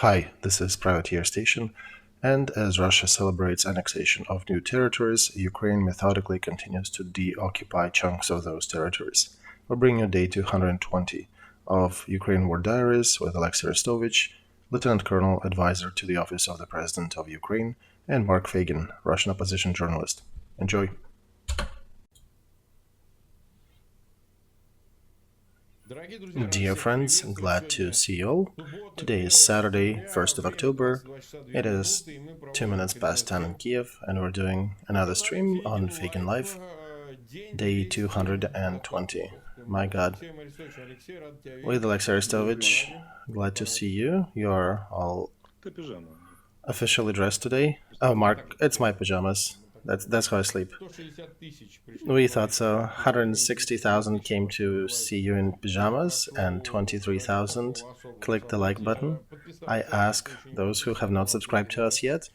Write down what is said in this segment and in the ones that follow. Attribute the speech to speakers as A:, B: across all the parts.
A: Hi, this is Privateer Station, and as Russia celebrates annexation of new territories, Ukraine methodically continues to de-occupy chunks of those territories. We're bringing you day 220 of Ukraine War Diaries with Olexiy Arestovych, Lieutenant Colonel, Advisor to the Office of the President of Ukraine, and Mark Feygin, Russian opposition journalist. Enjoy. Dear friends, glad to see you all. Today is Saturday, 1st of October. It is 2 minutes past 10 in Kiev, and we're doing another stream on Feigin Live, day 220. My god. With Olexiy Arestovich, glad to see you. You're all officially dressed today. Oh, Mark, it's my pajamas. That's how I sleep. We thought so. 160,000 came to see you in pajamas, and 23,000 clicked the like button. I ask those who have not subscribed to us yet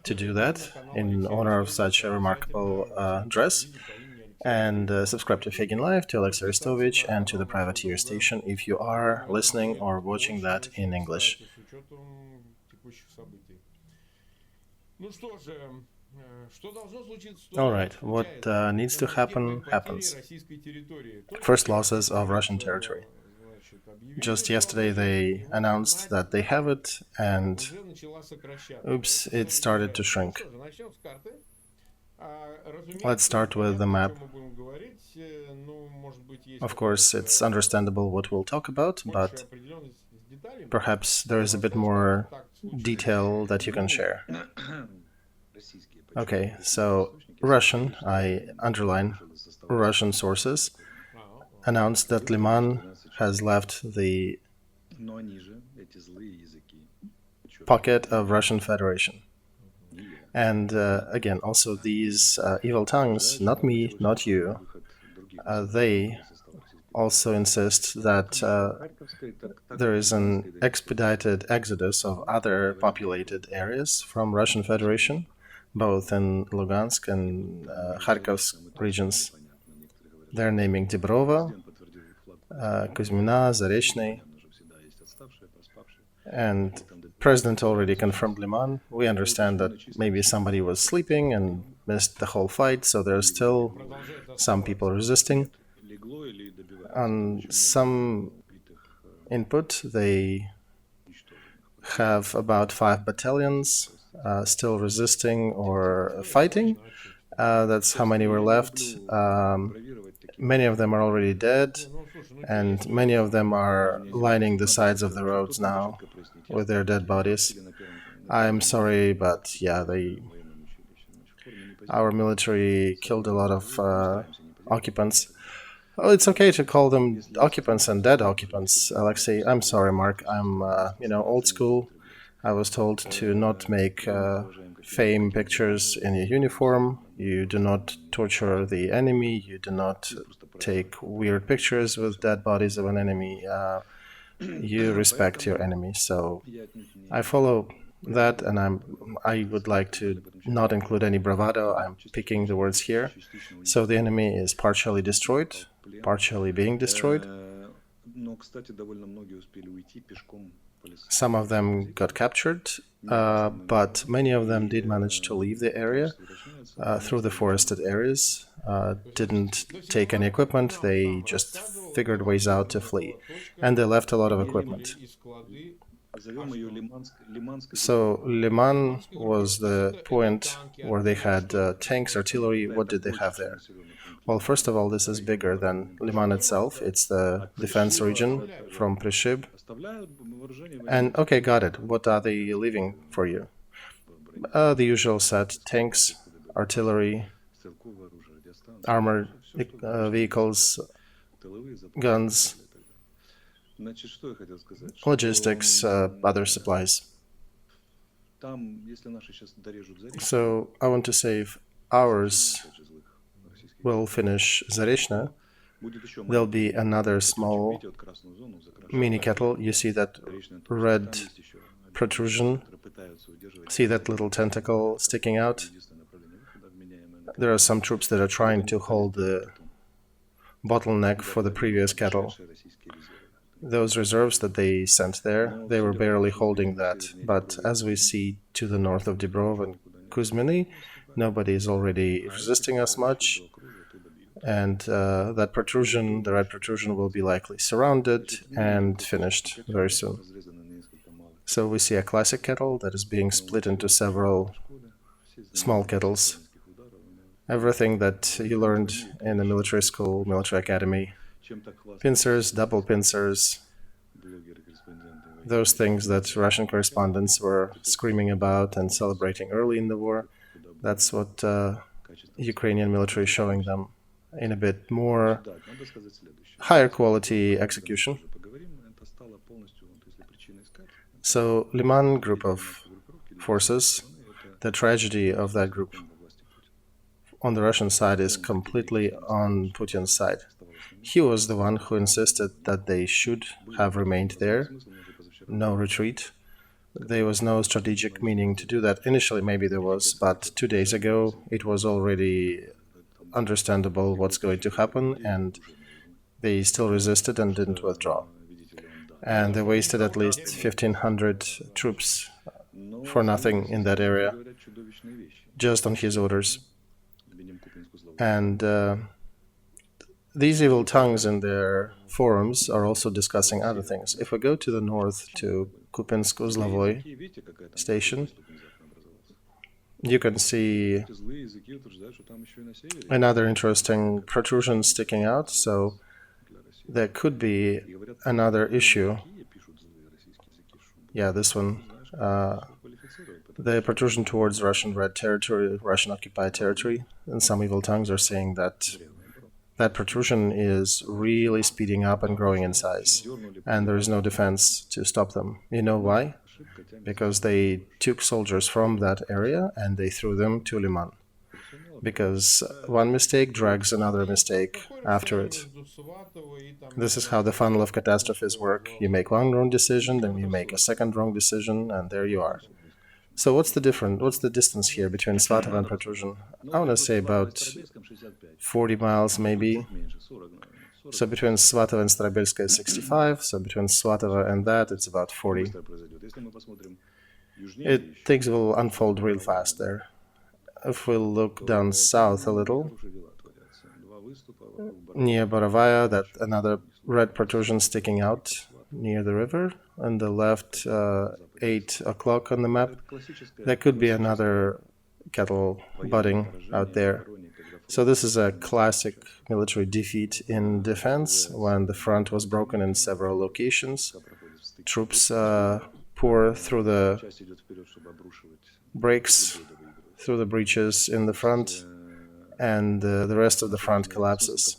A: to do that in honor of such a remarkable dress. And subscribe to Feigin Live, to Olexiy Arestovich, and to the Privateer Station if you are listening or watching that in English. Alright, what needs to happen, happens. First, losses of Russian territory. Just yesterday they announced that they have it, and oops, it started to shrink. Let's start with the map. Of course, it's understandable what we'll talk about, but perhaps there is a bit more detail that you can share. Okay, so Russian, I underline Russian sources, announced that Liman has left the pocket of Russian Federation. And again, also these evil tongues, not me, not you, they also insist that there is an expedited exodus of other populated areas from Russian Federation, both in Lugansk and Kharkov regions. They're naming Dibrova, Kuzmina, Zarechny, and President already confirmed Liman. We understand that maybe somebody was sleeping and missed the whole fight, so there's still some people resisting. On some input, they have about 5 battalions still resisting or fighting. That's how many were left. Many of them are already dead, and many of them are lining the sides of the roads now with their dead bodies. I'm sorry, but yeah, our military killed a lot of occupants. Oh, it's okay to call them occupants and dead occupants, Olexiy. I'm sorry, Mark. I'm, old school. I was told to not make fame pictures in your uniform. You do not torture the enemy. You do not take weird pictures with dead bodies of an enemy. You respect your enemy. So I follow that, and I would like to not include any bravado. I'm picking the words here. So the enemy is partially destroyed, partially being destroyed. Some of them got captured, but many of them did manage to leave the area through the forested areas, didn't take any equipment, they just figured ways out to flee, and they left a lot of equipment. So Liman was the point where they had tanks, artillery. What did they have there? Well, first of all, this is bigger than Liman itself. It's the defense region from Prishib. And, okay, got it. What are they leaving for you? The usual set: tanks, artillery, armored vehicles, guns, logistics, other supplies. So I want to say if ours will finish Zarechna, there'll be another small mini kettle. You see that red protrusion? See that little tentacle sticking out? There are some troops that are trying to hold the bottleneck for the previous kettle. Those reserves that they sent there, they were barely holding that. But as we see to the north of Dibrov and Kuzminy, nobody is already resisting us much. And that protrusion, the red protrusion, will be likely surrounded and finished very soon. So we see a classic kettle that is being split into several small kettles. Everything that you learned in a military school, military academy, pincers, double pincers, those things that Russian correspondents were screaming about and celebrating early in the war, that's what Ukrainian military is showing them in a bit more higher quality execution. So Liman group of forces, the tragedy of that group on the Russian side is completely on Putin's side. He was the one who insisted that they should have remained there, no retreat. There was no strategic meaning to do that. Initially, maybe there was, but 2 days ago, it was already understandable what's going to happen, and they still resisted and didn't withdraw. And they wasted at least 1,500 troops for nothing in that area, just on his orders. And these evil tongues in their forums are also discussing other things. If we go to the north to Kupinsk-Uzlovoy station, you can see another interesting protrusion sticking out, so there could be another issue. Yeah, this one. The protrusion towards Russian Red territory, Russian occupied territory, and some evil tongues are saying that that protrusion is really speeding up and growing in size, and there is no defense to stop them. You know why? Because they took soldiers from that area and they threw them to Liman. Because one mistake drags another mistake after it. This is how the funnel of catastrophes work. You make one wrong decision, then you make a second wrong decision, and there you are. So what's the distance here between Svatov and protrusion? I want to say about 40 miles maybe. So between Svatov and Starobelska is 65, so between Svatov and that it's about 40. Things will unfold real fast there. If we look down south a little, near Borovaya, that another red protrusion sticking out near the river, on the left 8 o'clock on the map, there could be another kettle budding out there. So this is a classic military defeat in defense, when the front was broken in several locations. Troops pour through the breaks, through the breaches in the front, and the rest of the front collapses.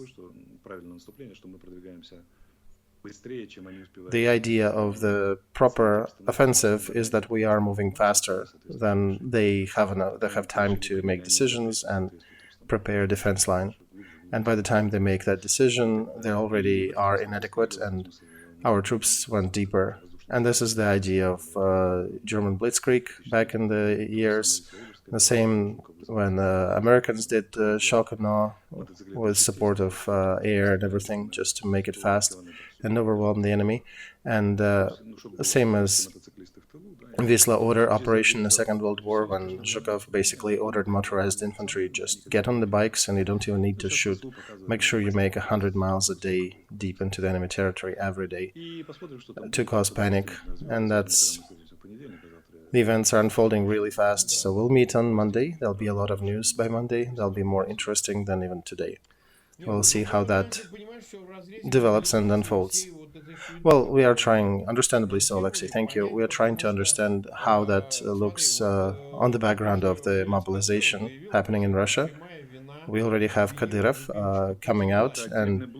A: The idea of the proper offensive is that we are moving faster than they have time to make decisions and prepare a defense line. And by the time they make that decision, they already are inadequate, and our troops went deeper. And this is the idea of German Blitzkrieg back in the years. The same when Americans did shock and awe with support of air and everything, just to make it fast and overwhelm the enemy. And the same as Wisla Order operation in the Second World War, when Zhukov basically ordered motorized infantry, just get on the bikes and you don't even need to shoot. Make sure you make 100 miles a day deep into the enemy territory every day to cause panic. And that's... The events are unfolding really fast, so we'll meet on Monday. There'll be a lot of news by Monday. That'll be more interesting than even today. We'll see how that develops and unfolds. Well, we are trying, understandably so, Olexiy, thank you. We are trying to understand how that looks on the background of the mobilization happening in Russia. We already have Kadyrov coming out and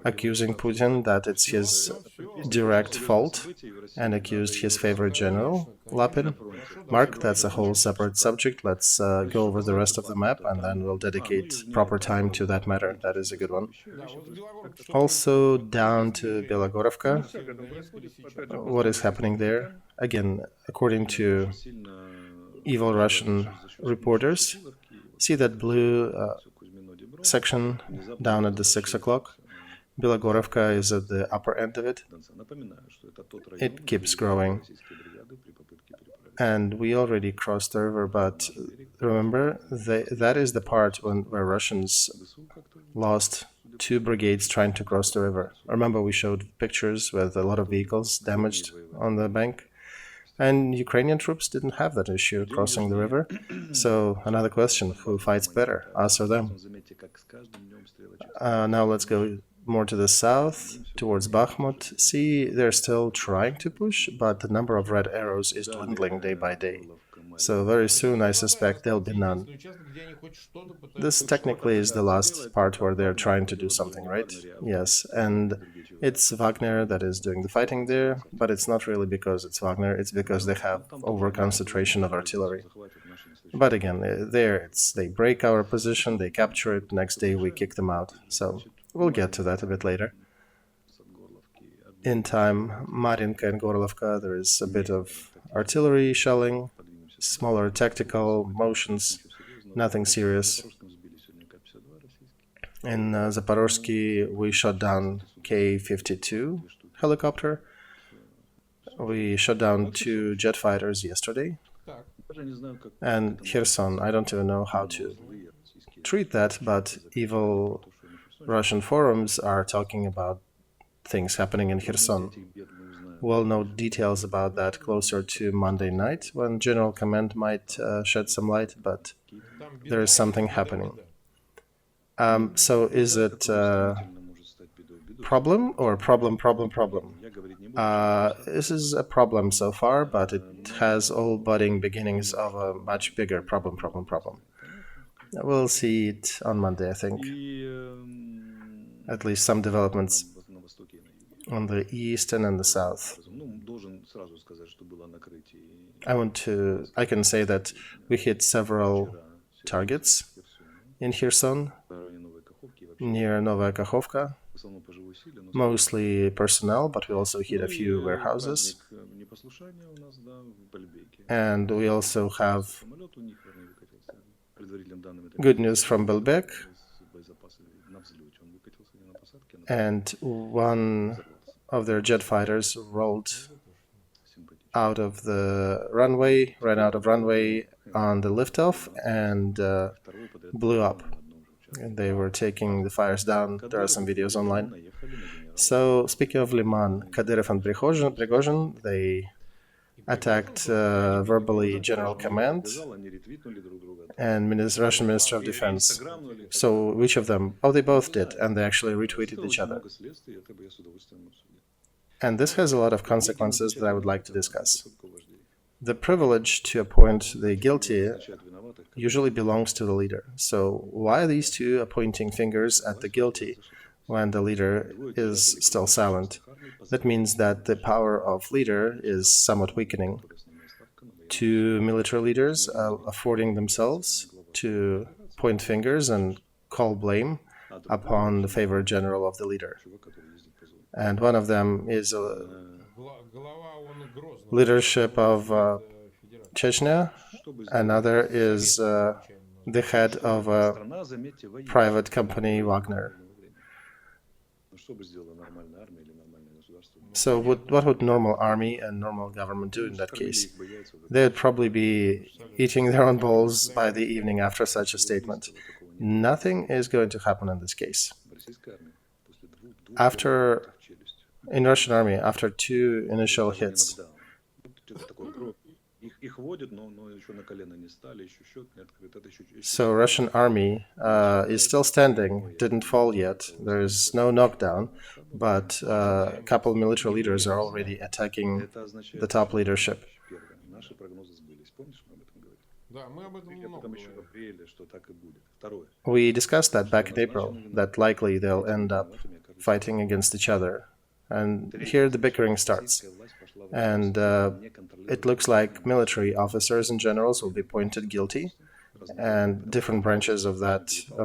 A: accusing Putin that it's his direct fault, and accused his favorite general, Lapin. Mark, that's a whole separate subject. Let's go over the rest of the map, and then we'll dedicate proper time to that matter. That is a good one. Also, down to Belogorovka, what is happening there? Again, according to evil Russian reporters, see that blue section down at the 6 o'clock? Bilogorovka is at the upper end of it. It keeps growing. And we already crossed the river, but remember, that is the part where Russians lost 2 brigades trying to cross the river. Remember, we showed pictures with a lot of vehicles damaged on the bank. And Ukrainian troops didn't have that issue crossing the river. So another question, who fights better, us or them? Now let's go more to the south, towards Bakhmut. See, they're still trying to push, but the number of red arrows is dwindling day by day. So very soon, I suspect, there'll be none. This technically is the last part where they're trying to do something, right? Yes, and it's Wagner that is doing the fighting there, but it's not really because it's Wagner, it's because they have over-concentration of artillery. But again, they break our position, they capture it, next day we kick them out. So we'll get to that a bit later. In time, Marinka and Gorlovka, there is a bit of artillery shelling, smaller tactical motions, nothing serious. In Zaporozhye, we shot down K-52 helicopter. We shot down 2 jet fighters yesterday. And Kherson, I don't even know how to treat that, but evil Russian forums are talking about things happening in Kherson. We'll know details about that closer to Monday night, when General Command might shed some light, but there is something happening. So is it problem or problem? This is a problem so far, but it has all budding beginnings of a much bigger problem. We'll see it on Monday, I think. At least some developments on the east and in the south. I can say that we hit several targets in Kherson, near Novaya Kakhovka, mostly personnel, but we also hit a few warehouses. And we also have good news from Belbek. And one of their jet fighters rolled out of the runway, ran out of runway on the liftoff and blew up. And they were taking the fires down. There are some videos online. So, speaking of Liman, Kadyrov and Prigozhin, they attacked verbally General Command and Russian Minister of Defense. So, which of them? Oh, they both did, and they actually retweeted each other. And this has a lot of consequences that I would like to discuss. The privilege to appoint the guilty usually belongs to the leader. So why are these two pointing fingers at the guilty when the leader is still silent? That means that the power of leader is somewhat weakening. Two military leaders are affording themselves to point fingers and call blame upon the favorite general of the leader. And one of them is a leadership of Chechnya. Another is the head of a private company, Wagner. So what would normal army and normal government do in that case? They would probably be eating their own balls by the evening after such a statement. Nothing is going to happen in this case. In Russian army, after 2 initial hits, so Russian army is still standing, didn't fall yet. There is no knockdown, but a couple of military leaders are already attacking the top leadership. We discussed that back in April, that likely they'll end up fighting against each other. And here the bickering starts. And it looks like military officers and generals will be pointed guilty, and different branches of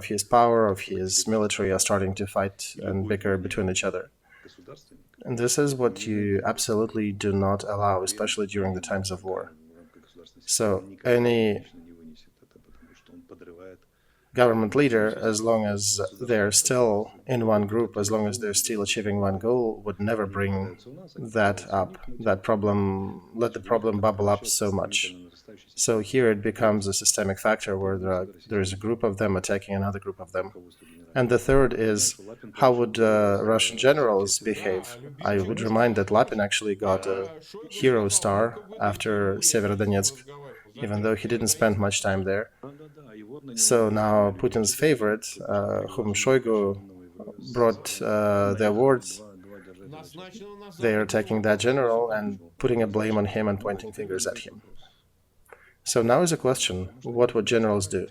A: his power, of his military, are starting to fight and bicker between each other. And this is what you absolutely do not allow, especially during the times of war. So any government leader, as long as they're still in one group, as long as they're still achieving one goal, would never bring that up, that problem, let the problem bubble up so much. So here it becomes a systemic factor where there is a group of them attacking another group of them. And the third is, how would Russian generals behave? I would remind that Lapin actually got a hero star after Severodonetsk, even though he didn't spend much time there. So now Putin's favorite, whom Shoigu brought the awards, they are attacking that general and putting a blame on him and pointing fingers at him. So now is a question, what would generals do?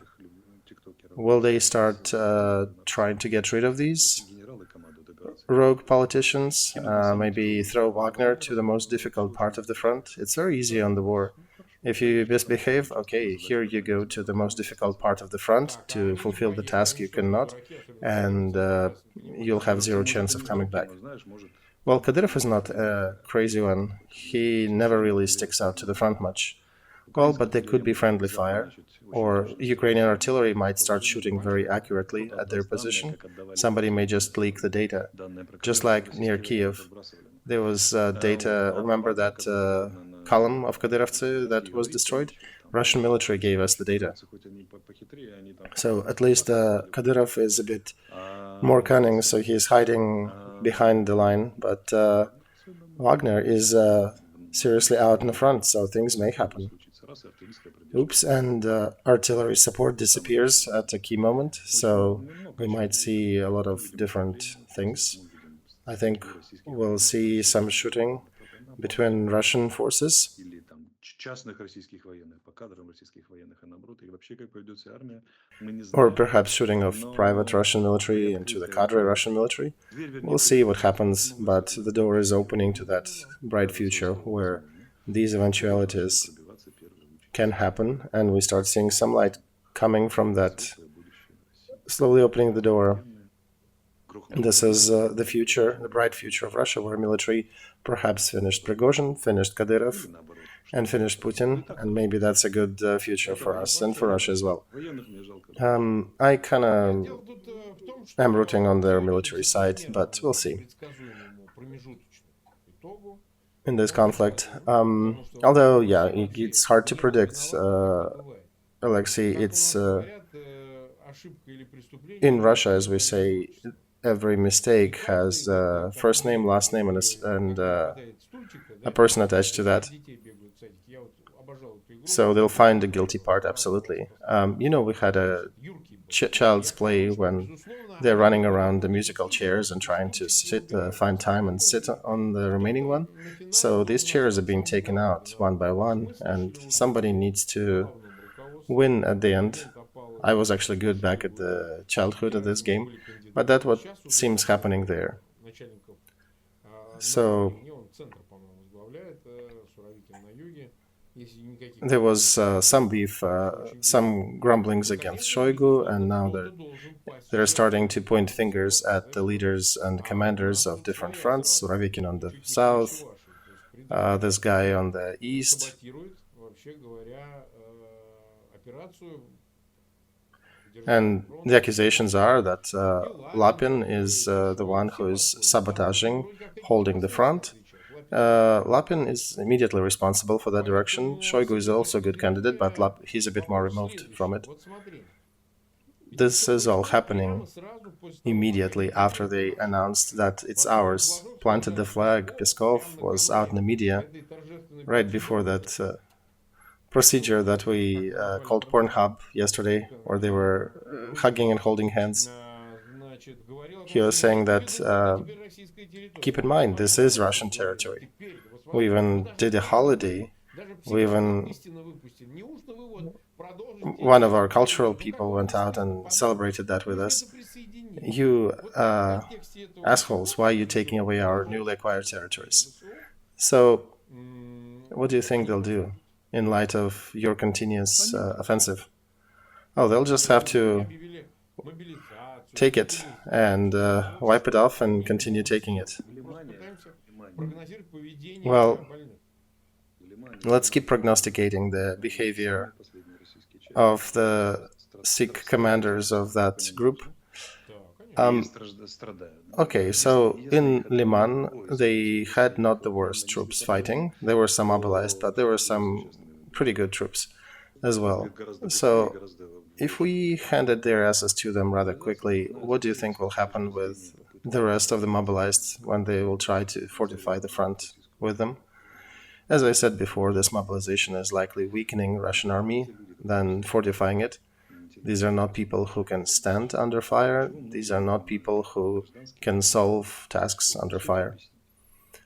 A: Will they start trying to get rid of these rogue politicians? Maybe throw Wagner to the most difficult part of the front? It's very easy on the war. If you misbehave, okay, here you go to the most difficult part of the front to fulfill the task you cannot, and you'll have zero chance of coming back. Well, Kadyrov is not a crazy one. He never really sticks out to the front much. Well, but there could be friendly fire, or Ukrainian artillery might start shooting very accurately at their position. Somebody may just leak the data, just like near Kiev. There was data, remember that column of Kadyrovцы that was destroyed? Russian military gave us the data. So at least Kadyrov is a bit more cunning, so he's hiding behind the line, but Wagner is seriously out in the front, so things may happen. Oops, and artillery support disappears at a key moment, so we might see a lot of different things. I think we'll see some shooting between Russian forces. Or perhaps shooting of private Russian military into the cadre Russian military. We'll see what happens, but the door is opening to that bright future where these eventualities can happen, and we start seeing some light coming from that, slowly opening the door. This is the future, the bright future of Russia, where military perhaps finished Prigozhin, finished Kadyrov, and finished Putin, and maybe that's a good future for us and for Russia as well. I kind of am rooting on their military side, but we'll see in this conflict. Although, yeah, it's hard to predict, Olexiy. It's in Russia, as we say, every mistake has first name, last name, and a person attached to that. So they'll find the guilty part, absolutely. We had a child's play when they're running around the musical chairs and trying to find time and sit on the remaining one. So these chairs are being taken out one by one, and somebody needs to win at the end. I was actually good back at the childhood of this game, but that's what seems happening there. So there was some beef, some grumblings against Shoigu, and now they're starting to point fingers at the leaders and commanders of different fronts. Surovikin on the south, this guy on the east. And the accusations are that Lapin is the one who is sabotaging, holding the front. Lapin is immediately responsible for that direction. Shoigu is also a good candidate, but he's a bit more removed from it. This is all happening immediately after they announced that it's ours, planted the flag. Peskov was out in the media right before that procedure that we called Pornhub yesterday, where they were hugging and holding hands. He was saying that, keep in mind, this is Russian territory. We even did a holiday. One of our cultural people went out and celebrated that with us. You assholes, why are you taking away our newly acquired territories? So, what do you think they'll do in light of your continuous offensive? Oh, they'll just have to take it and wipe it off and continue taking it. Well, let's keep prognosticating the behavior of the Sikh commanders of that group. Okay, so in Liman, they had not the worst troops fighting. There were some mobilized, but there were some pretty good troops as well. So if we handed their asses to them rather quickly, what do you think will happen with the rest of the mobilized when they will try to fortify the front with them? As I said before, this mobilization is likely weakening Russian army than fortifying it. These are not people who can stand under fire. These are not people who can solve tasks under fire.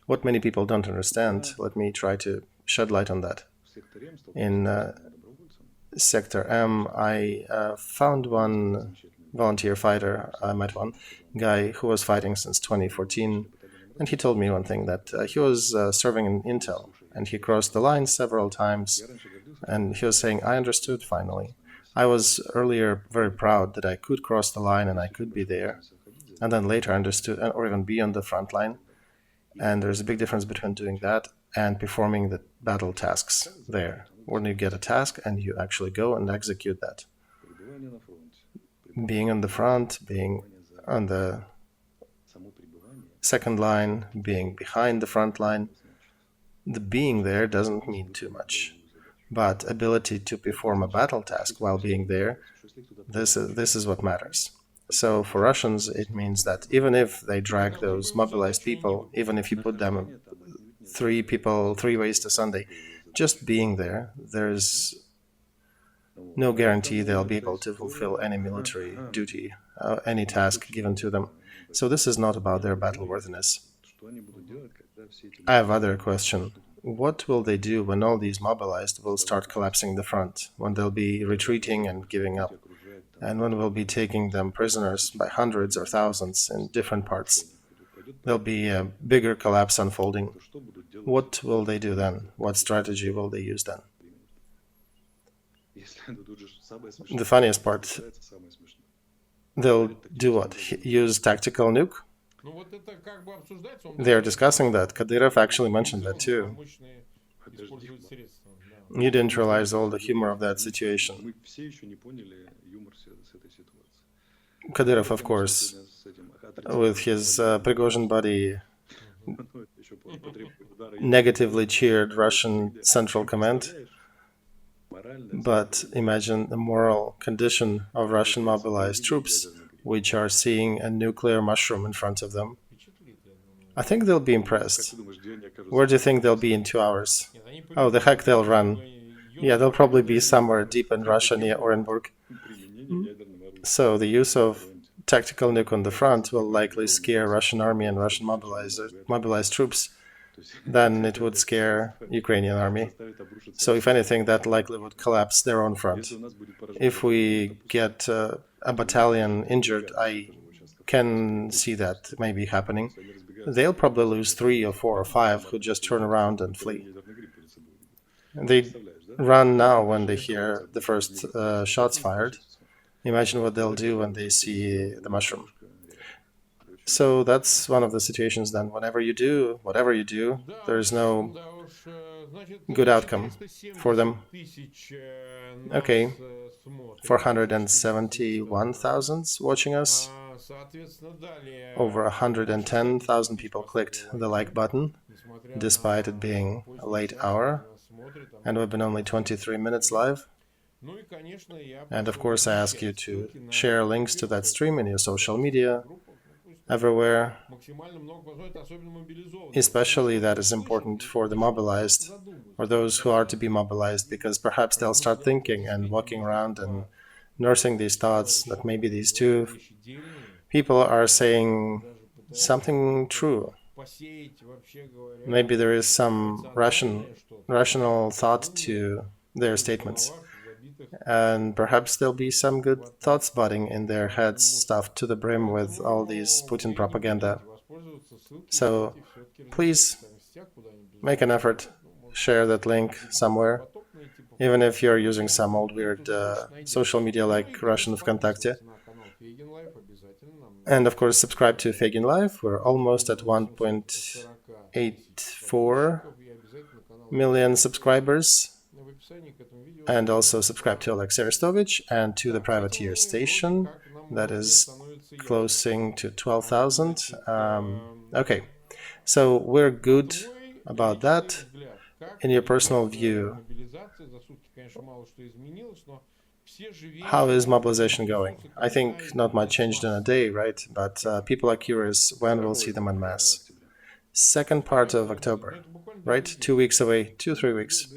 A: What many people don't understand, let me try to shed light on that. In Sector M, I found one volunteer fighter. I met one guy who was fighting since 2014, and he told me one thing, that he was serving in Intel, and he crossed the line several times, and he was saying, I understood finally. I was earlier very proud that I could cross the line and I could be there, and then later I understood, or even be on the front line. And there's a big difference between doing that and performing the battle tasks there, when you get a task and you actually go and execute that. Being on the front, being on the second line, being behind the front line, the being there doesn't mean too much. But ability to perform a battle task while being there, this is what matters. So for Russians, it means that even if they drag those mobilized people, even if you put them three ways to Sunday, just being there, there's no guarantee they'll be able to fulfill any military duty, any task given to them. So this is not about their battle worthiness. I have another question. What will they do when all these mobilized will start collapsing the front, when they'll be retreating and giving up, and when we'll be taking them prisoners by hundreds or thousands in different parts? There'll be a bigger collapse unfolding. What will they do then? What strategy will they use then? The funniest part, they'll do what? Use tactical nuke? They are discussing that. Kadyrov actually mentioned that too. You didn't realize all the humor of that situation. Kadyrov, of course, with his Prigozhin buddy, negatively cheered Russian Central Command. But imagine the moral condition of Russian mobilized troops, which are seeing a nuclear mushroom in front of them. I think they'll be impressed. Where do you think they'll be in 2 hours? Oh, the heck they'll run. Yeah, they'll probably be somewhere deep in Russia near Orenburg. So the use of tactical nuke on the front will likely scare Russian army and Russian mobilized troops. Then it would scare Ukrainian army. So if anything, that likely would collapse their own front. If we get a battalion injured, I can see that maybe happening. They'll probably lose 3 or 4 or 5 who just turn around and flee. They run now when they hear the first shots fired. Imagine what they'll do when they see the mushroom. So that's one of the situations then. Whatever you do, there is no good outcome for them. Okay, 471,000 watching us. Over 110,000 people clicked the like button, despite it being a late hour, and we've been only 23 minutes live. And of course, I ask you to share links to that stream in your social media, everywhere. Especially that is important for the mobilized, or those who are to be mobilized, because perhaps they'll start thinking and walking around and nursing these thoughts that maybe these two people are saying something true. Maybe there is some rational thought to their statements. And perhaps there'll be some good thoughts budding in their heads, stuffed to the brim with all these Putin propaganda. So please make an effort, share that link somewhere, even if you're using some old weird social media like Russian Vkontakte. And of course, subscribe to Feigin Live. We're almost at 1.84 million subscribers. and also subscribe to Olexiy Arestovych and to the privateer station that is closing to 12,000. Okay, so we're good about that. In your personal view, how is mobilization going? I think not much changed in a day, right? But people are curious when we'll see them en masse. Second part of October, right? 2 weeks away, 2-3 weeks.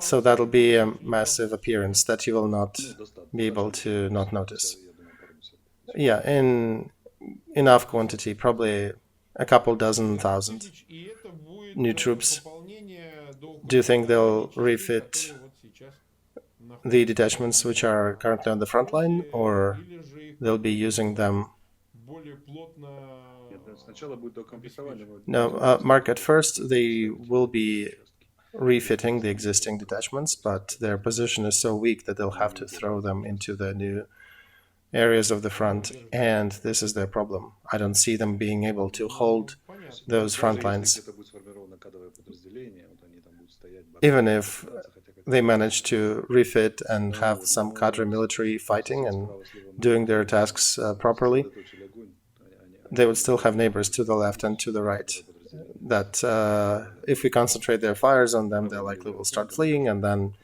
A: So that'll be a massive appearance that you will not be able to not notice. Yeah, in enough quantity, probably a couple dozen thousand new troops. Do you think they'll refit the detachments which are currently on the front line, or they'll be using them? No, Mark, at first they will be refitting the existing detachments, but their position is so weak that they'll have to throw them into the new areas of the front, and this is their problem. I don't see them being able to hold those front lines. Even if they manage to refit and have some cadre military fighting and doing their tasks properly, they would still have neighbors to the left and to the right that if we concentrate their fires on them, they likely will start fleeing, and then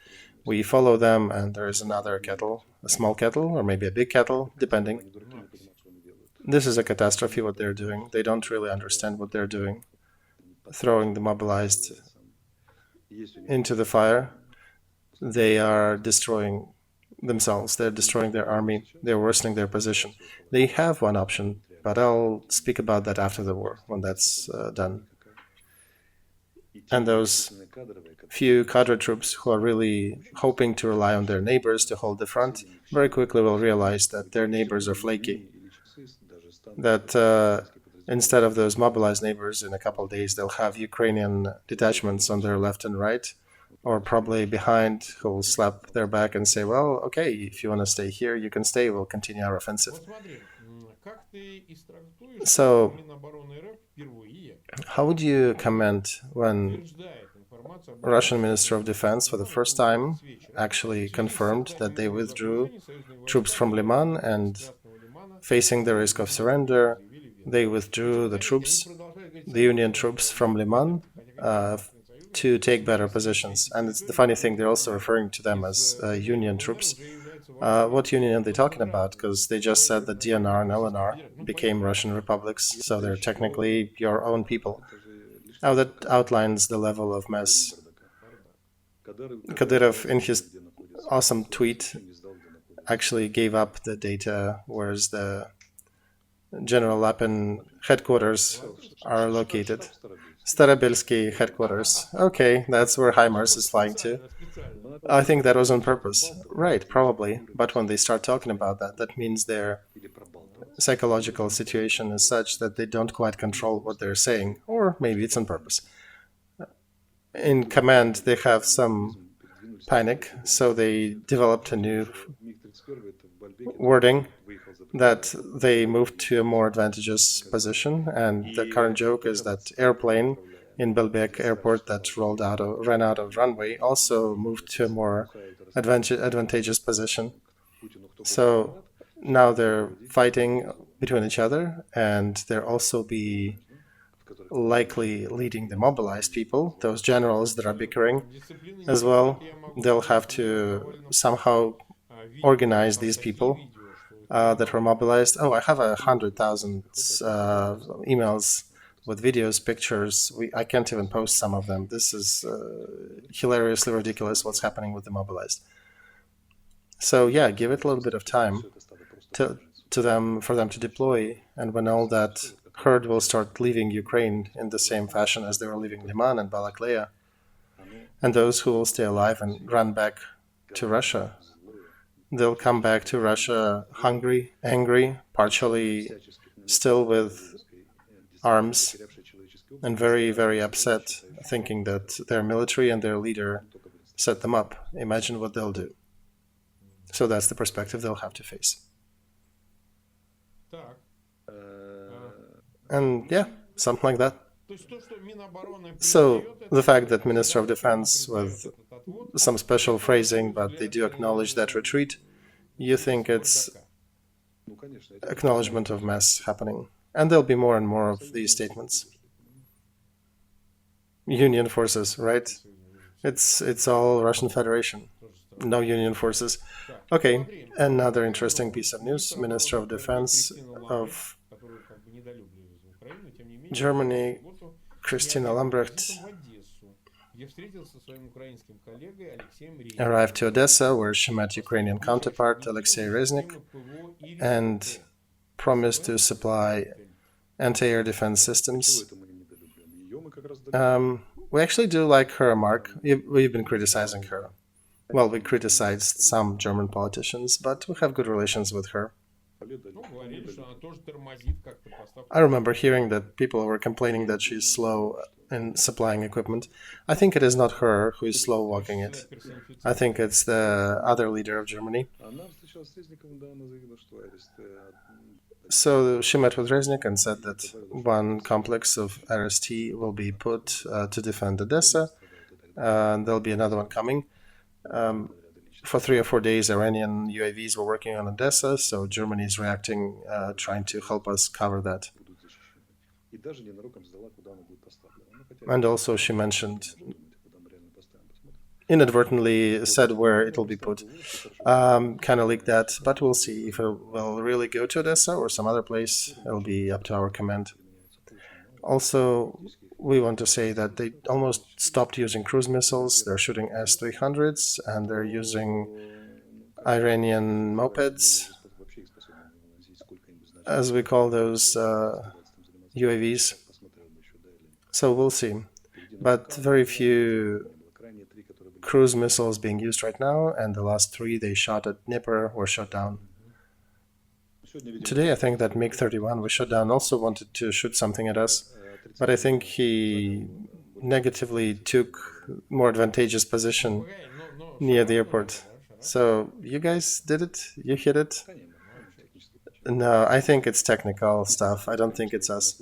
A: we follow them, and there is another kettle, a small kettle, or maybe a big kettle, depending. This is a catastrophe, what they're doing. They don't really understand what they're doing. Throwing the mobilized into the fire, they are destroying themselves. They're destroying their army. They're worsening their position. They have one option, but I'll speak about that after the war, when that's done. And those few cadre troops who are really hoping to rely on their neighbors to hold the front very quickly will realize that their neighbors are flaky. That instead of those mobilized neighbors, in a couple of days they'll have Ukrainian detachments on their left and right, or probably behind, who will slap their back and say, well, okay, if you want to stay here, you can stay, we'll continue our offensive. So, how would you comment when Russian Minister of Defense for the first time actually confirmed that they withdrew troops from Liman, and facing the risk of surrender, they withdrew the troops, the Union troops from Liman, to take better positions? And it's the funny thing, they're also referring to them as Union troops. What union are they talking about? Because they just said that DNR and LNR became Russian republics, so they're technically your own people. Now that outlines the level of mess. Kadyrov, in his awesome tweet, actually gave up the data, whereas the General Lapin headquarters are located. Starobelsky headquarters. Okay, that's where HIMARS is flying to. I think that was on purpose. Right, probably. But when they start talking about that, that means their psychological situation is such that they don't quite control what they're saying. Or maybe it's on purpose. In command, they have some panic, so they developed a new wording that they moved to a more advantageous position, and the current joke is that airplane in Belbek airport that ran out of runway also moved to a more advantageous position. So now they're fighting between each other, and they'll also be likely leading the mobilized people, those generals that are bickering as well. They'll have to somehow organize these people that were mobilized. Oh, I have 100,000 emails with videos, pictures. I can't even post some of them. This is hilariously ridiculous what's happening with the mobilized. So yeah, give it a little bit of time to them for them to deploy, and when all that herd will start leaving Ukraine in the same fashion as they were leaving Liman and Balakleya, and those who will stay alive and run back to Russia, they'll come back to Russia hungry, angry, partially still with arms, and very, very upset, thinking that their military and their leader set them up. Imagine what they'll do. So that's the perspective they'll have to face. And yeah, something like that. So the fact that Minister of Defense with some special phrasing, but they do acknowledge that retreat, you think it's acknowledgement of mess happening. And there'll be more and more of these statements. Union forces, right? It's all Russian Federation. No Union forces. Okay, another interesting piece of news. Minister of Defense of Germany, Christina Lambrecht, arrived to Odessa, where she met Ukrainian counterpart Olexiy Reznik and promised to supply anti-air defense systems. We actually do like her, Mark. We've been criticizing her. Well, we criticized some German politicians, but we have good relations with her. I remember hearing that people were complaining that she's slow in supplying equipment. I think it is not her who is slow walking it. I think it's the other leader of Germany. So she met with Reznik and said that one complex of RST will be put to defend Odessa. There'll be another one coming. For 3 or 4 days, Iranian UAVs were working on Odessa, so Germany is reacting, trying to help us cover that. And also she mentioned, inadvertently said where it will be put. Kind of leaked that, but we'll see if it will really go to Odessa or some other place. It'll be up to our command. Also, we want to say that they almost stopped using cruise missiles. They're shooting S-300s and they're using Iranian mopeds, as we call those UAVs. So we'll see. But very few cruise missiles being used right now, and the last 3 they shot at Dnieper were shot down. Today I think that MiG-31 was shot down also wanted to shoot something at us, but I think he negatively took more advantageous position near the airport. So you guys did it? You hit it? No, I think it's technical stuff. I don't think it's us.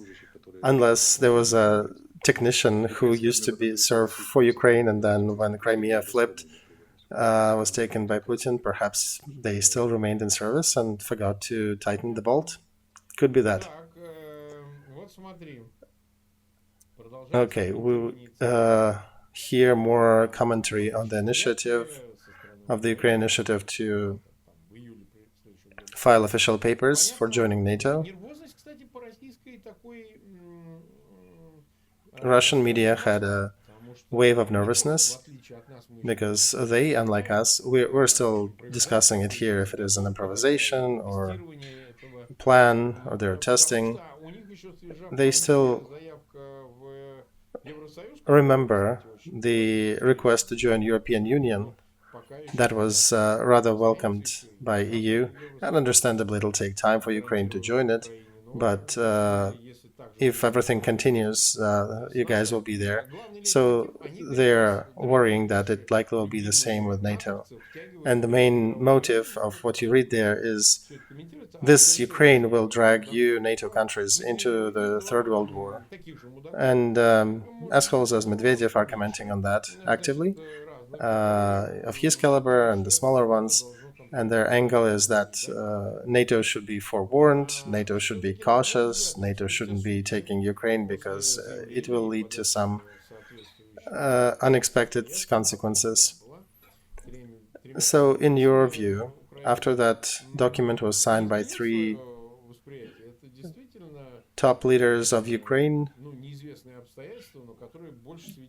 A: Unless there was a technician who used to serve for Ukraine, and then when Crimea flipped, was taken by Putin, perhaps they still remained in service and forgot to tighten the bolt. Could be that. Okay, we'll hear more commentary on the initiative of the Ukraine initiative to file official papers for joining NATO. Russian media had a wave of nervousness because they, unlike us, we're still discussing it here if it is an improvisation or plan or they're testing. They still remember the request to join European Union that was rather welcomed by EU, and understandably it'll take time for Ukraine to join it, but if everything continues, you guys will be there. So they're worrying that it likely will be the same with NATO. And the main motive of what you read there is this Ukraine will drag you, NATO countries, into the Third World War. And assholes as Medvedev are commenting on that actively, of his caliber and the smaller ones. And their angle is that NATO should be forewarned, NATO should be cautious, NATO shouldn't be taking Ukraine because it will lead to some unexpected consequences. So, in your view, after that document was signed by 3 top leaders of Ukraine,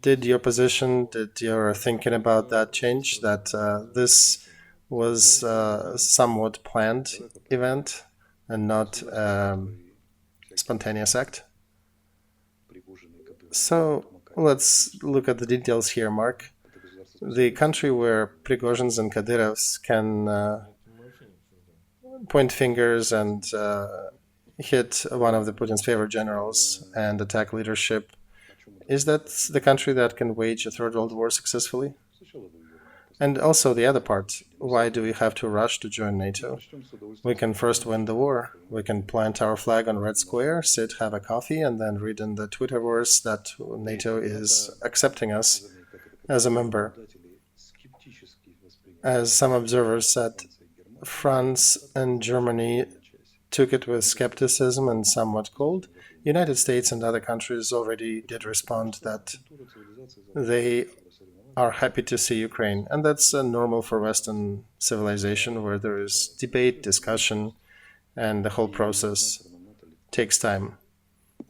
A: did your position, did your thinking about that change, that this was a somewhat planned event and not spontaneous act? So let's look at the details here, Mark. The country where Prigozhins and Kadyrovs can point fingers and hit one of the Putin's favorite generals and attack leadership, is that the country that can wage a Third World War successfully? And also the other part, why do we have to rush to join NATO? We can first win the war. We can plant our flag on Red Square, sit, have a coffee, and then read in the Twitterverse that NATO is accepting us as a member. As some observers said, France and Germany took it with skepticism and somewhat cold. United States and other countries already did respond that they are happy to see Ukraine. And that's normal for Western civilization, where there is debate, discussion, and the whole process takes time.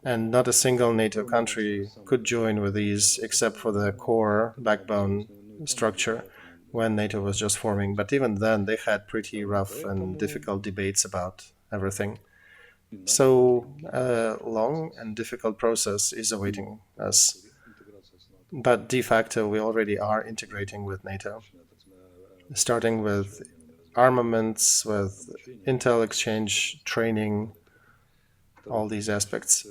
A: And not a single NATO country could join with these except for the core backbone structure when NATO was just forming. But even then, they had pretty rough and difficult debates about everything. So a long and difficult process is awaiting us. But de facto, we already are integrating with NATO, starting with armaments, with intel exchange, training, all these aspects.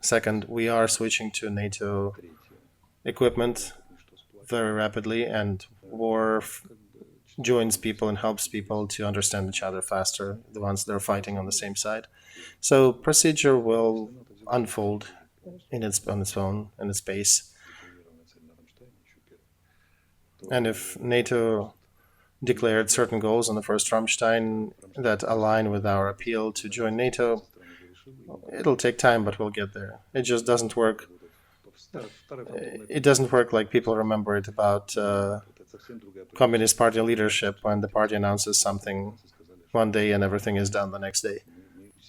A: Second, we are switching to NATO equipment very rapidly, and war joins people and helps people to understand each other faster, the ones that are fighting on the same side. So procedure will unfold on its own, in its pace. And if NATO declared certain goals on the first Rammstein that align with our appeal to join NATO, it'll take time, but we'll get there. It just doesn't work. It doesn't work like people remember it about Communist Party leadership, when the party announces something one day and everything is done the next day.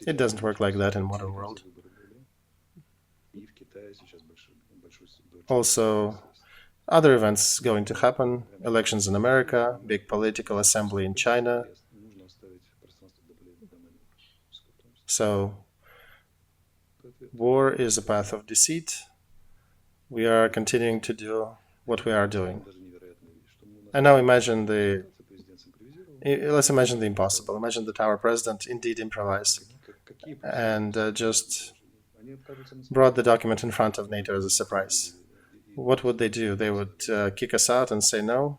A: It doesn't work like that in modern world. Also, other events going to happen: elections in America, big political assembly in China. So, war is a path of deceit. We are continuing to do what we are doing. And now let's imagine the impossible. Imagine that our president indeed improvised and just brought the document in front of NATO as a surprise. What would they do? They would kick us out and say no.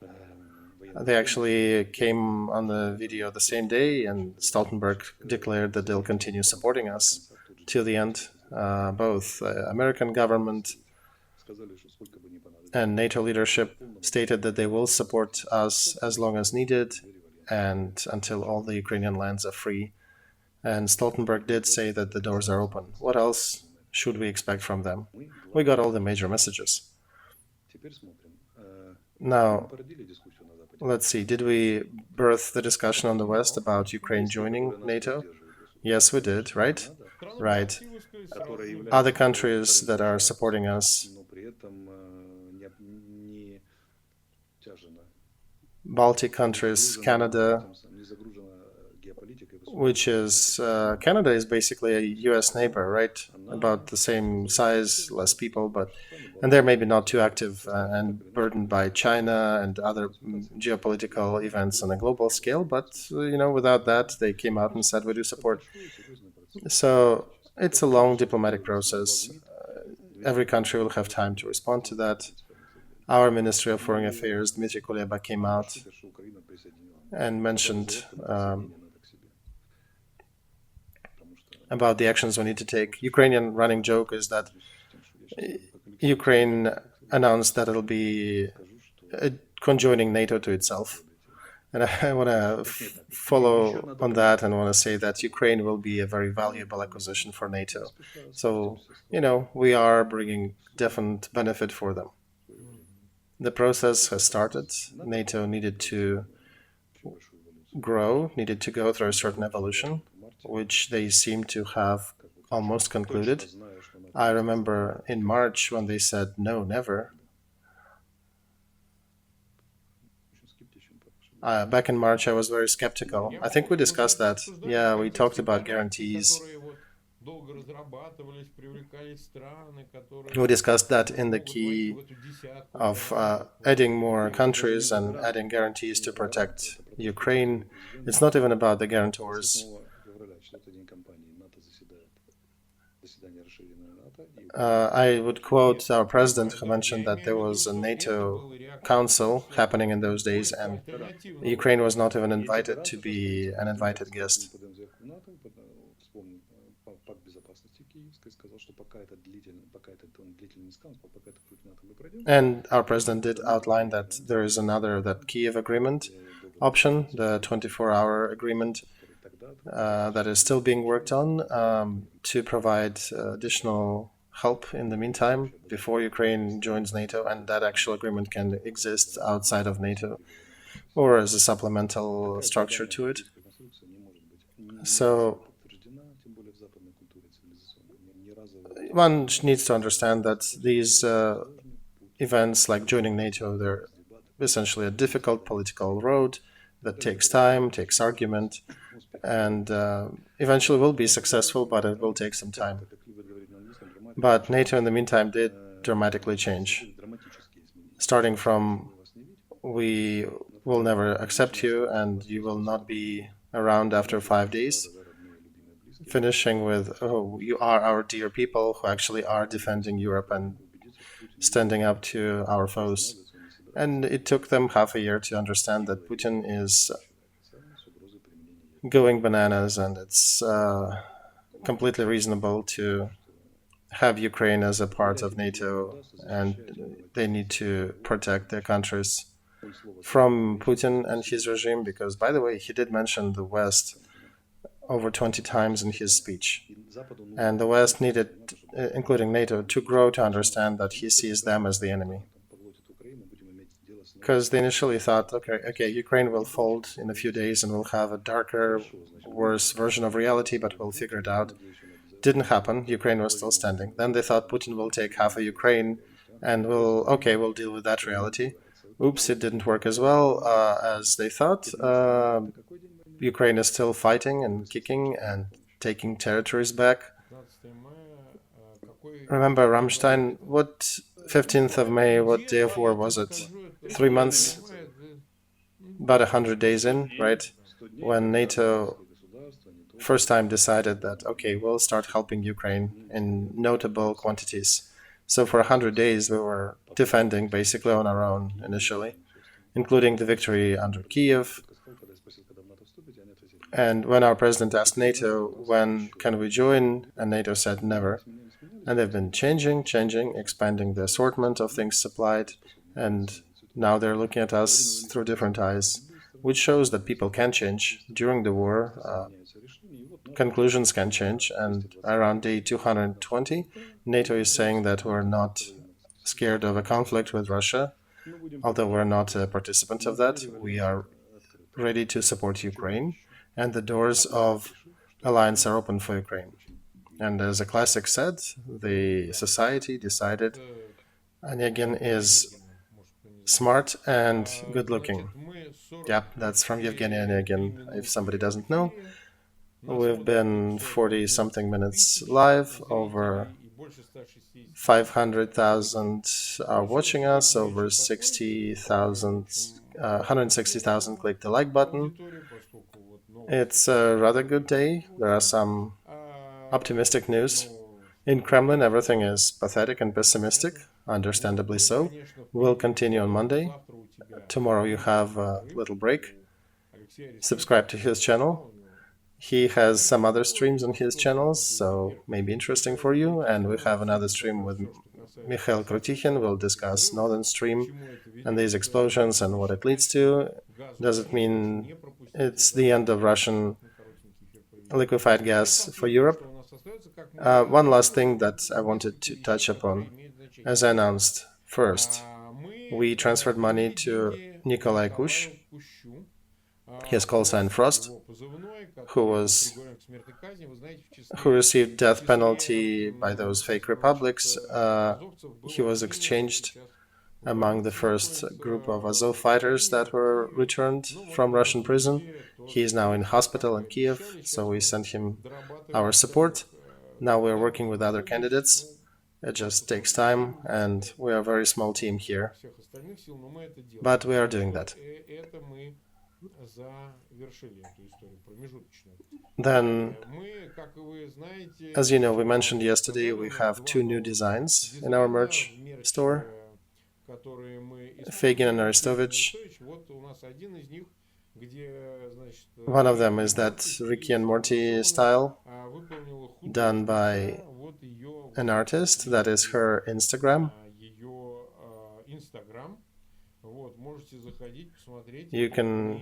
A: They actually came on the video the same day, and Stoltenberg declared that they'll continue supporting us till the end. Both American government and NATO leadership stated that they will support us as long as needed and until all the Ukrainian lands are free. And Stoltenberg did say that the doors are open. What else should we expect from them? We got all the major messages. Now, let's see, did we birth the discussion on the West about Ukraine joining NATO? Yes, we did, right? Right. Other countries that are supporting us: Baltic countries, Canada, which is, Canada is basically a US neighbor, right? About the same size, less people, and they're maybe not too active and burdened by China and other geopolitical events on a global scale, but, without that, they came out and said we do support. So it's a long diplomatic process. Every country will have time to respond to that. Our Ministry of Foreign Affairs, Dmitry Kuleba, came out and mentioned about the actions we need to take. Ukrainian running joke is that Ukraine announced that it'll be conjoining NATO to itself. And I want to follow on that and want to say that Ukraine will be a very valuable acquisition for NATO. So, we are bringing definite benefit for them. The process has started. NATO needed to grow, needed to go through a certain evolution, which they seem to have almost concluded. I remember in March when they said, no, never. Back in March, I was very skeptical. I think we discussed that. Yeah, we talked about guarantees. We discussed that in the key of adding more countries and adding guarantees to protect Ukraine. It's not even about the guarantors. I would quote our president who mentioned that there was a NATO council happening in those days, and Ukraine was not even invited to be an invited guest. And our president did outline that there is another, that Kiev agreement option, the 24-hour agreement that is still being worked on to provide additional help in the meantime before Ukraine joins NATO, and that actual agreement can exist outside of NATO or as a supplemental structure to it. So one needs to understand that these events like joining NATO, they're essentially a difficult political road that takes time, takes argument, and eventually will be successful, but it will take some time. But NATO in the meantime did dramatically change. Starting from we will never accept you and you will not be around after 5 days, finishing with, oh, you are our dear people who actually are defending Europe and standing up to our foes. And it took them half a year to understand that Putin is going bananas, and it's completely reasonable to have Ukraine as a part of NATO, and they need to protect their countries from Putin and his regime, because, by the way, he did mention the West over 20 times in his speech. And the West needed, including NATO, to grow to understand that he sees them as the enemy. Because they initially thought, okay, Ukraine will fold in a few days and we'll have a darker, worse version of reality, but we'll figure it out. Didn't happen. Ukraine was still standing. Then they thought Putin will take half of Ukraine and we'll deal with that reality. Oops, it didn't work as well as they thought. Ukraine is still fighting and kicking and taking territories back. Remember Rammstein, what 15th of May, what day of war was it? 3 months, about 100 days in, right? When NATO first time decided that, okay, we'll start helping Ukraine in notable quantities. So for 100 days, we were defending basically on our own initially, including the victory under Kiev. And when our president asked NATO, when can we join? And NATO said never. And they've been changing, expanding the assortment of things supplied. And now they're looking at us through different eyes, which shows that people can change. During the war, conclusions can change. And around day 220, NATO is saying that we're not scared of a conflict with Russia, although we're not a participant of that. We are ready to support Ukraine, and the doors of alliance are open for Ukraine. And as a classic said, the society decided Onegin is smart and good-looking. Yep, that's from Yevgeny Onegin, if somebody doesn't know. We've been 40-something minutes live, over 500,000 are watching us, over 160,000 click the like button. It's a rather good day. There are some optimistic news. In Kremlin, everything is pathetic and pessimistic, understandably so. We'll continue on Monday. Tomorrow you have a little break. Subscribe to his channel. He has some other streams on his channels, so may be interesting for you. And we have another stream with Mikhail Krutichin. We'll discuss Northern Stream and these explosions and what it leads to. Does it mean it's the end of Russian liquefied gas for Europe? One last thing that I wanted to touch upon. As I announced, first, we transferred money to Nikolai Kush. His call sign Frost, who received death penalty by those fake republics. He was exchanged among the first group of Azov fighters that were returned from Russian prison. He is now in hospital in Kiev, so we sent him our support. Now we're working with other candidates. It just takes time, and we are a very small team here. But we are doing that. Then, as you know, we mentioned yesterday, we have two new designs in our merch store, Feygin and Arestovich. One of them is that Ricky and Morty style, done by an artist. That is her Instagram. You can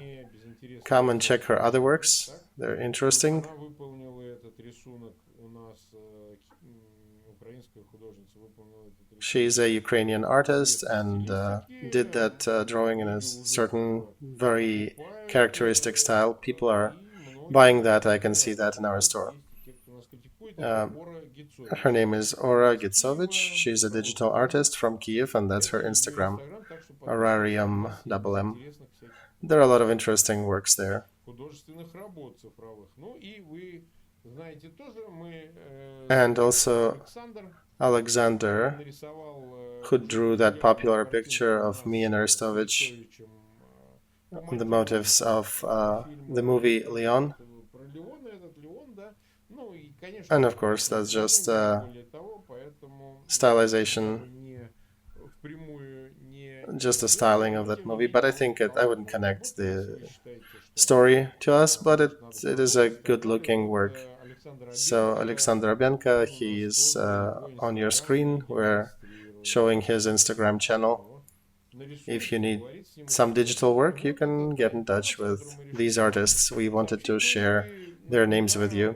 A: come and check her other works. They're interesting. She's a Ukrainian artist and did that drawing in a certain very characteristic style. People are buying that. I can see that in our store. Her name is Olexiy. She's a digital artist from Kiev, and that's her Instagram, Ararium double M. There are a lot of interesting works there. And also Alexander, who drew that popular picture of me and Arestovich on the motifs of the movie Leon. And of course, that's just stylization, just a styling of that movie. But I think I wouldn't connect the story to us, but it is a good-looking work. So Alexander Abenka, he is on your screen. We're showing his Instagram channel. If you need some digital work, you can get in touch with these artists. We wanted to share their names with you.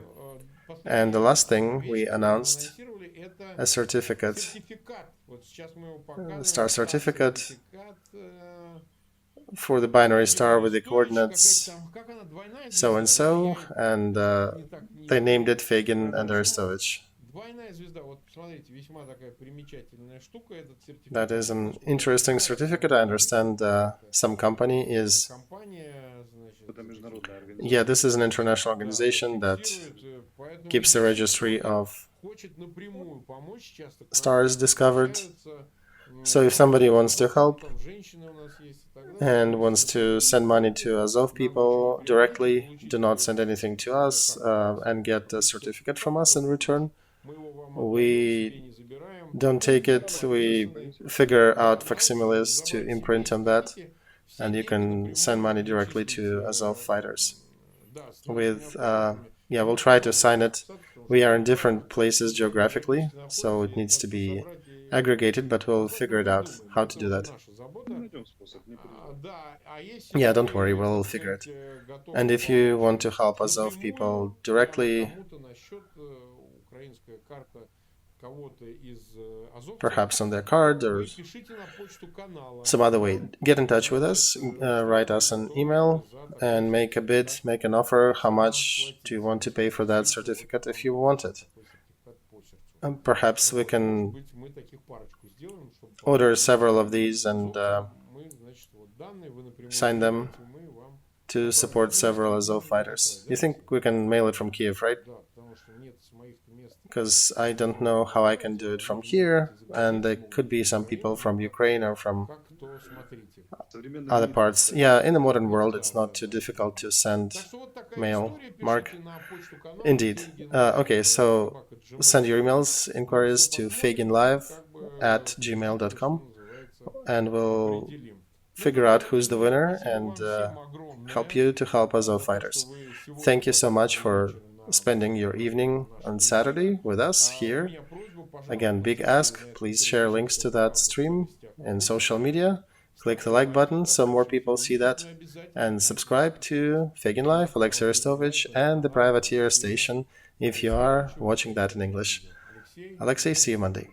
A: And the last thing, we announced a certificate, a star certificate for the binary star with the coordinates so-and-so, and they named it Feigin and Arestovich. That is an interesting certificate. I understand some company is... Yeah, this is an international organization that keeps the registry of stars discovered. So if somebody wants to help and wants to send money to Azov people directly, do not send anything to us and get a certificate from us in return. We don't take it. We figure out facsimiles to imprint on that, and you can send money directly to Azov fighters. With we'll try to sign it. We are in different places geographically, so it needs to be aggregated, but we'll figure it out how to do that. Yeah, don't worry, we'll figure it. And if you want to help Azov people directly, perhaps on their card or some other way, get in touch with us, write us an email and make a bid, make an offer. How much do you want to pay for that certificate if you want it? Perhaps we can order several of these and sign them to support several Azov fighters. You think we can mail it from Kiev, right? Because I don't know how I can do it from here, and there could be some people from Ukraine or from other parts. Yeah, in the modern world, it's not too difficult to send mail. Mark? Indeed. Okay, so send your emails, inquiries to feiginlive@gmail.com, and we'll figure out who's the winner and help you to help Azov fighters. Thank you so much for spending your evening on Saturday with us here. Again, big ask, please share links to that stream in social media. Click the like button so more people see that. And subscribe to Feigin Live, Olexiy Arestovich, and the Privateer Station if you are watching that in English. Olexiy, see you Monday.